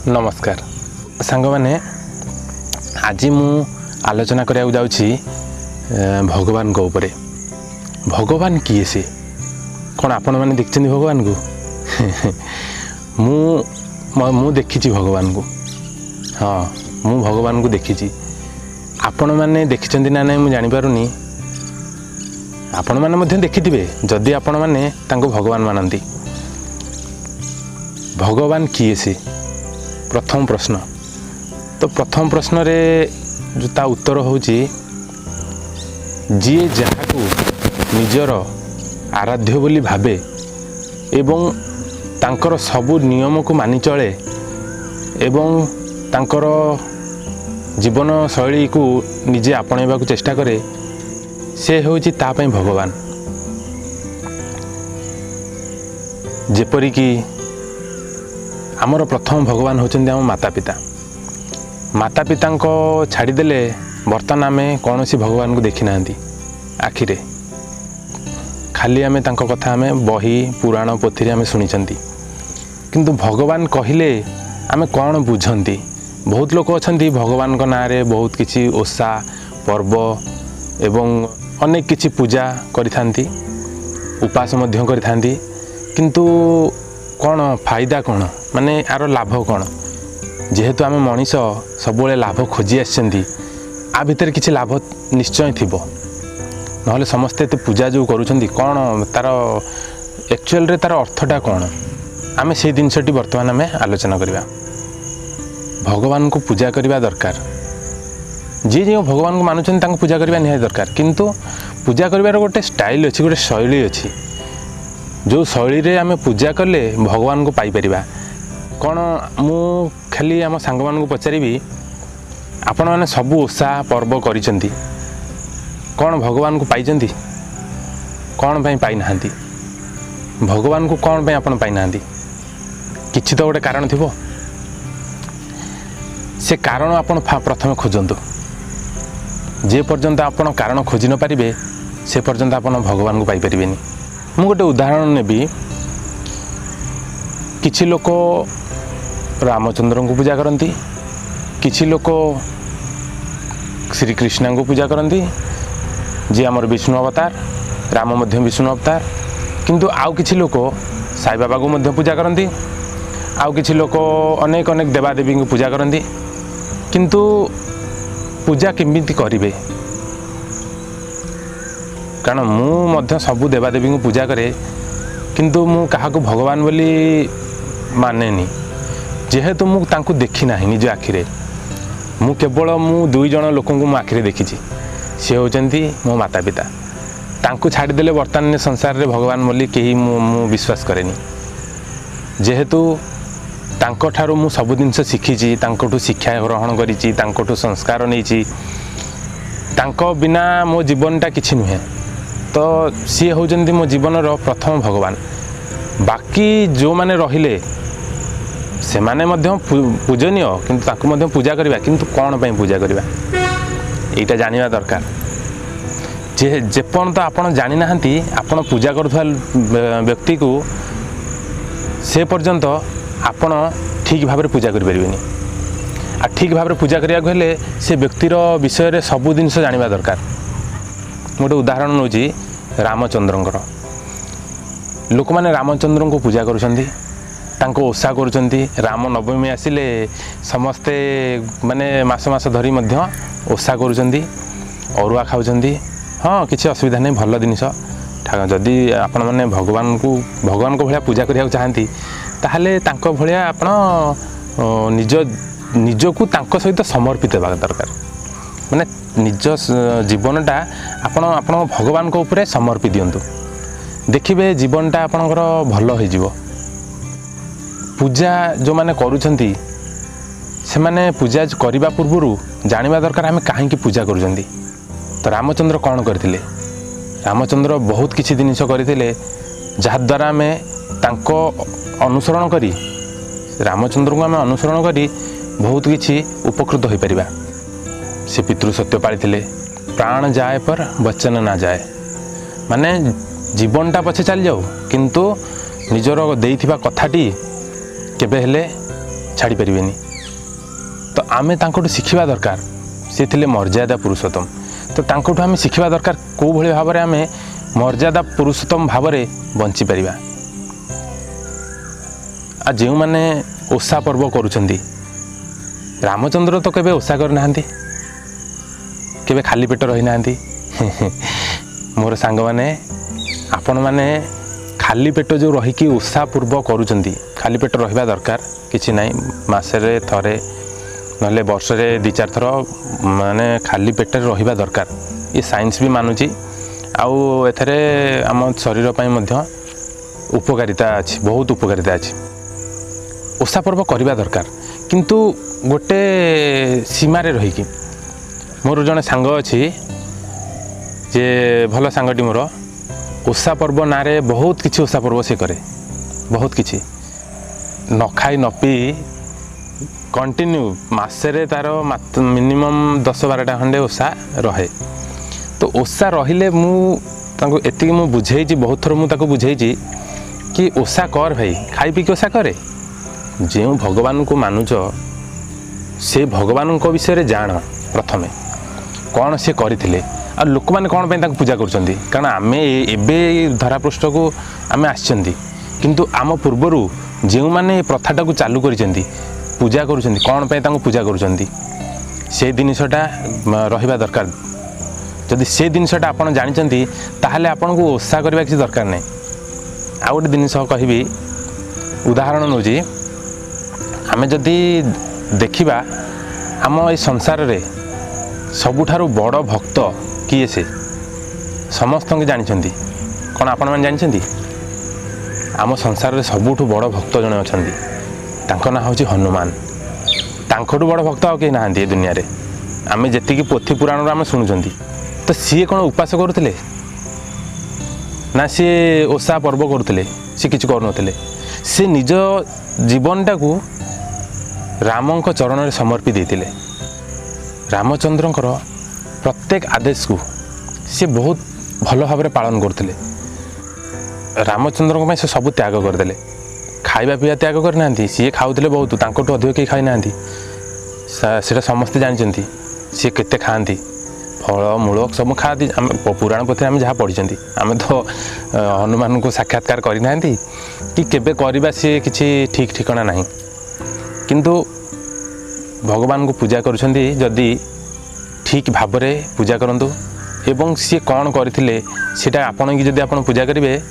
नमस्कार सांग मैंने आज मु आलोचना करा जाऊँगी भगवान को ऊपर। भगवान किए से कौन आपण मैंने देखते भगवान को मु देखी भगवान को। हाँ मु भगवान को देखी। आपण मैंने देखी ना नहीं मुझे जानीपारूनी। आपण मैंने देखिथिबे जदि आपण मैंने तांको भगवान मानती। भगवान किए से प्रथम प्रश्न। तो प्रथम प्रश्न रे जो ता उत्तर होची जी जहाकू निजर आराध्य बोली भावे एवं तांकर सबु नियम को मानि चले एवं तांकर जीवन शैली को निजे आपणेबा को चेष्टा करे से होची ता पई भगवान। जेपरि कि आमर प्रथम भगवान होचंदी आम माता पिता। माता पिता को छाड़ीदेले बर्तमान आम कौन सी भगवान को देखी ना आखिरे खाली आम तांको कथा आम बही पुराण पोथी आम शुणी किंतु भगवान कहले आम कौन बुझंती। बहुत लोक अच्छा भगवान को नाँ रे बहुत किसी ओषा पर्व एवं अनेक किसी पूजा करिथांती उपास मध्य करिथांती किंतु कौन फायदा कौन माने यार लाभ कौन। जेहेतु आम मनीष सब लाभ खोजी आछंती आ भितर किसी लाभ निश्चय थिबो नहले समस्ते तो पूजा जो करूछंती कौन तार एक्चुअल रे तार अर्थटा कौन आम से जिनसटी वर्तमान आम आलोचना करवा। भगवान को पूजा करवा दरकार। जी जो भगवान को मानुछंती तांको पूजा करवा निहाय दरकार किंतु पूजा करिवार गोटे स्टाइल अच्छी गोटे शैली अच्छी जो शैली रे आम पूजा कले भगवान को पाई परिबा। कौन मु खाली आम सांग मान को पचारि आपण मैंने सबू ओषा पर्व करिसेंती कौन भगवान को पाइचंती कौन पाई पाई नाहांती। भगवान को कौन पाई आपण पाई नाहांती किछि तो गोटे कारण थिबो। से कारण आपण प्रथम खोजंतु। जे पर्यंत आपण कारण खोजी न पारिबे से पर्यंत आपण भगवान को पाई परिबेनी। मु गोटे उदाहरण नेबी किछि लोक रामचंद्र को पूजा करती किछि लोक श्री कृष्ण को पूजा करती जी आमर विष्णु अवतार राम मध्य विष्णु अवतार किंतु आउ किछि लोक साई बाबा को मध्य पूजा करती आउ किछि लोक अनेक अनेक देवादेवी को पूजा करती किंतु पूजा केमिति करिवे कारण मु मध्य सबु देवादेवी को पूजा करे किंतु मु काहाको भगवान बोली मानेनी जेहेतु मु तांको देखी ना निज आखिरे। मु केवल मु दुई जन लोक मु आखिरे देखी सी होचंती मो माता पिता तांको छाड़ीदेले वर्तमान संसार रे भगवान बोली कहीं मु विश्वास करेनी। जेहेतु तांको ठारू मु सब जिनस शिखी तांकोठू शिक्षा ग्रहण करिछि तांकोठू संस्कार नहींछि तांको बिना मो जीवनटा किछि नुहे तो सी होचंती मो जीवन प्रथम भगवान। बाकी जो माने रहिले से माने मध्य पूजनीय किंतु तांको मध्य पूजा करबा किंतु कौन पई पूजा करबा एटा जानिबा दरकार। जे पर्यंत आपण जानि नाहंती आपण पूजा करथुवा व्यक्ति को से पर्यंत आपण ठीक भाव पूजा करि परिबेनी। आ ठीक भाव पूजा करिया हेले से व्यक्तिर विषय रे सब जिनस जानिबा दरकार। गोटे उदाहरण नौची रामचंद्रंकर लोक माने रामचंद्र को पूजा करुछंती तांको ओषा करुछंती राम नवमी आसिले समस्ते माने मास मास धरी मध्य ओषा करुछंती अरुआ खाउछंती। हाँ किसी असुविधा नहीं भल जिनिस जदि आपण माने भगवान को भलिया पूजा करिया चाहती ताहले तांको भलिया आपण निजको तांको सहित समर्पित हेबा दरकार। माने निज जीवनटा आपण भगवान को ऊपर समर्पित दियंतु देखिबे जीवनटा आपणकर भल हो जिवो। पूजा जो माने करूछंती से माने पूजा करिबा पूर्वरु जानिबा दरकार आमे काहे पूजा करूछंती। तो रामचंद्र कौन करथिले रामचंद्र बहुत किछि जिनिस करथिले जहा द्वारा आमे तांको अनुसरण करी रामचंद्र को आमे अनुसरण करी बहुत किछि उपकृत हो परिबा। से पितृ सत्य पाळिथिले प्राण जाए पर वचन ना जाए माने जीवनटा पछे चल जाऊ किंतु निजर देइथिबा कथाटी केबे हेले छाड़ी परिबेनी तो आमे तांकोटु शिखिबा दरकार से थिले मर्यादा पुरुषोत्तम तो तांकोटु आमे शिखिबा दरकार को भली भाबरे आमे मर्यादा पुरुषोत्तम भाबरे बंची परिबा आ जेउ माने ओषा पर्व करूछंदी रामचंद्र तो केबे ओषा कर नाहंती केबे खाली पेट रही नाहंती मोर सांग माने आपण माने खाली पेट जो रही कि ओषा पूर्व करूछंदी खाली पेट रहिबा दरकार किछि नाही मासरे थरे नले वर्ष रे 2-4 थर माने खाली पेट रहिबा दरकार ये साइंस भी मानुची आउ एथरे आम शरीर पई मध्य उपकारिता अछि बहुत उपकारिता अछि ओषा पर्व करबा दरकार किंतु गोटे सीमा रे रही कि मोर जने सांग अछि जे भल सांगटी मोर ओषा पर्व नारे बहुत किछि ओषा पर्व से करे बहुत किछि न खाई न पी कंटिन्यू मासरे तार मिनिमम 10-12टा खंडे ओषा रहे तो ओषा रहिले मु ताको एतिक मु बुझेइछि बहुत थर मु ताको बुझेइछि कि ओषा कर भाई खाई पी के ओषा करे जे भगवान को मानुच से भगवान को विषय जान प्रथमे कौन से करथिले आ लोक माने कौन पे पूजा करछंती कारण आमे एबे धरापृष्ठ को आमे आछंती किंतु आम पूर्वरु जे माने प्रथाटा को चालू करिसेंती पूजा करूछंती कौन पे पूजा करूछंती से जिनिसटा रहिबा दरकार जदि से जिनिसटा आपण जानिचंती ताहले आपण को ओषा करबा किछि दरकार नै आ गोटे जिनिस कहबी उदाहरण नउजी आमे जदि देखिबा आम ए संसार रे सबुठारु बड़ भक्त किए से समस्त जानिछंती कौन आपण माने जानिछंती आम संसार रे सबुठु बड़ भक्त जने अछंती तांको ना होची हनुमान तांकोठु बड़ भक्त आ के नाहंती ए दुनिया रे आमे जेति की पोथी पुराण रे आमे सुनुछंती तो सी कौन उपास करुले ना सी ओषा पर्व करुले सी किछि करनथले से निज जीवनटा को रामंक चरण में समर्पी देते रामचंद्रंकर प्रत्येक आदेश को सी बहुत भल भाव पालन करते रामचंद्र से सब त्याग करदे खाଇବା ପିଇବା त्याग करना सी खाऊले बहुत तांकोटु अधिक कहीं खाई ना से समस्ते जानते सी केते खाती फल मूल सब खाती पुराण पोथी आम जहाँ पढ़ी आम तो हनुमान को साक्षात्कार करना कि केबे करबा सी किछि ठीक ठिकाना नहीं किंतु भगवान को पूजा करुछंती जदि ठीक भाव रे पूजा करंतु एवं सी कौन करथिले सेटा आपण की जदि आपण पूजा करिवे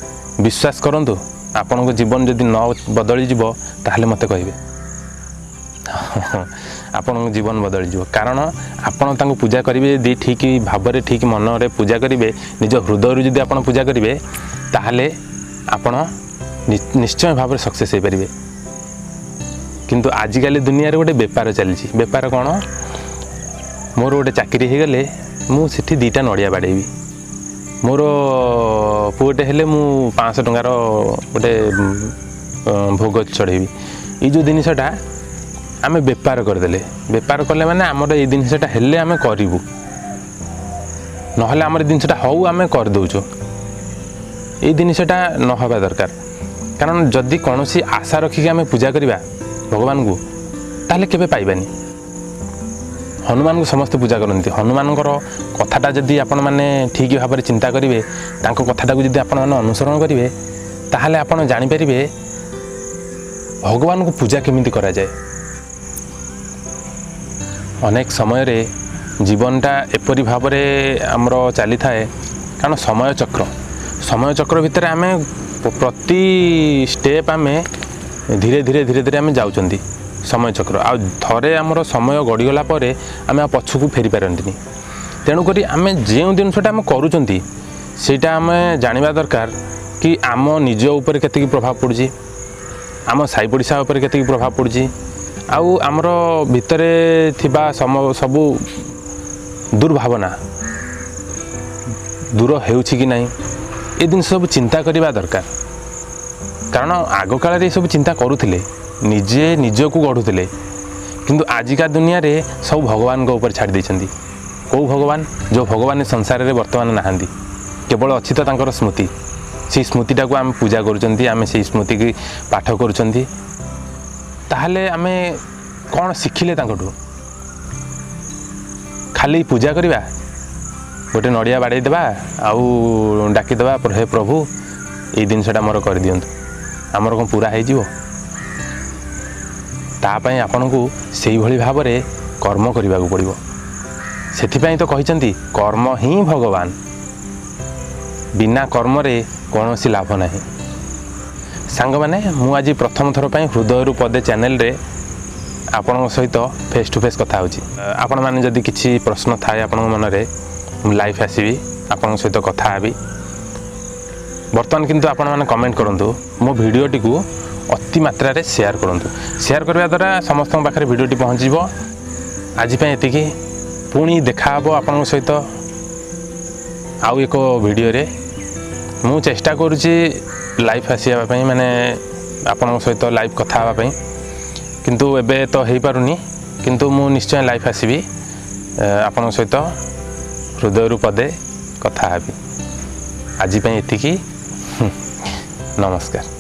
विश्वास करंतु आपण को जीवन जदि न बदली जिवो ताहले मते कहिबे आपण जीवन बदली जिवो कारण आपण तांको पूजा करिवे यदि ठीक भाव रे ठीक मन रे पूजा करिवे निज हृदय रु जदि आपण पूजा करिवे ताहले आपण निश्चय भाव रे सक्सेस हे परिबे किंतु आजिकल दुनिया रे गोटे बेपार चली बेपार कौन मोर गोटे चाकरी हो गले मुझे 2टा नड़िया बाड़ेबी मोर पुटे हेले मु 500 टंकार गोटे भोग चढ़ेबी ये जो जिनसटा आम बेपार करदे बेपार कले माने आमर ये जिनसटा हेले आम करूँ ना आम जिनसटा हऊ आम करदौचु ये जिनसटा न हवा दरकार कारण जदि कौन सी आशा रखिक आम पूजा करवा भगवान को ताहले केबे पाइबानी हनुमान को समस्त पूजा करती हनुमान कथाटा जदि आपण माने ठीक भाव में चिंता करेंगे कथाटा को जदि आपण माने अनुसरण करेंगे ताहले आपण जानि परिबे भगवान को पूजा केमिति करा जाए अनेक समय रे जीवनटा एपरी भाव में आमर चली थाए कारण समय चक्र भितर आम प्रति स्टेप आम धीरे धीरे धीरे धीरे आम जाउचंदी समय चक्र आ थरे आमर समय गड़ीगला आम पछकू फेरी पारंती तेणुक आम जो जिनसटा आम करुचंती सेटा आम जानिबा दरकार कि आम निज उपर केतिकी प्रभाव पड़ुची आम साई पड़िशा उपर केतिकी प्रभाव पड़ुची आउ आमर भितरे थिबा सबू दुर्भावना दूर हेउची कि नहीं ए दिन सब चिंता करवा दरकार कारण आग काल सब चिंता करुले निजे निज को गढ़ुले किंतु आजिका दुनिया रे सब भगवान को ऊपर छाड़ी देछंती को भगवान जो भगवान संसार रे वर्तमान नाहांती केवल अच्छी तो तांकर स्मृति से स्मृतिटा को आम पूजा करुचंती आम से स्मृति की पाठ करुचंती ताहले आमे कौन शिखिले तांकठू खाली पूजा करवा गोटे नड़िया बाड़े देवा आउ डाकीदेवा हे प्रभु ये जिनसा मोर कर दिंतु आमर कौन पूरा हो तापाई आपन को से भाव में कर्म करने को पड़ो से तो कहते कर्म ही भगवान बिना कर्म रे कौन सी लाभ ना सांग मैंने मु आज प्रथम थर पर हृदयरू पदे चैनल रे आपण सहित फेस टू फेस कथा होची आपण माने जदि किसी प्रश्न थाए आपण मन रे लाइव आसबि आपण सहित कथा हेबी बर्तमान किंतु आपण माने कमेंट करंतु मो भिडियोटी को अति मात्रा रे शेयर करंतु शेयर करबा द्वारा समस्त पाखरे भिडियोटी पहुँच जिवो आज पे एतिकी पुणी देखा हबो आपण सहित आउ एक वीडियो रे मु चेष्टा करूची लाइव आसिया पई माने आपण सहित लाइव कथा हबा पई किंतु एबे तो हेई पारुनी किंतु मु निश्चय लाइव आसीबी आपण सहित हृदयरू पदे कथा हेबी आज पे एतिकी नमस्कार।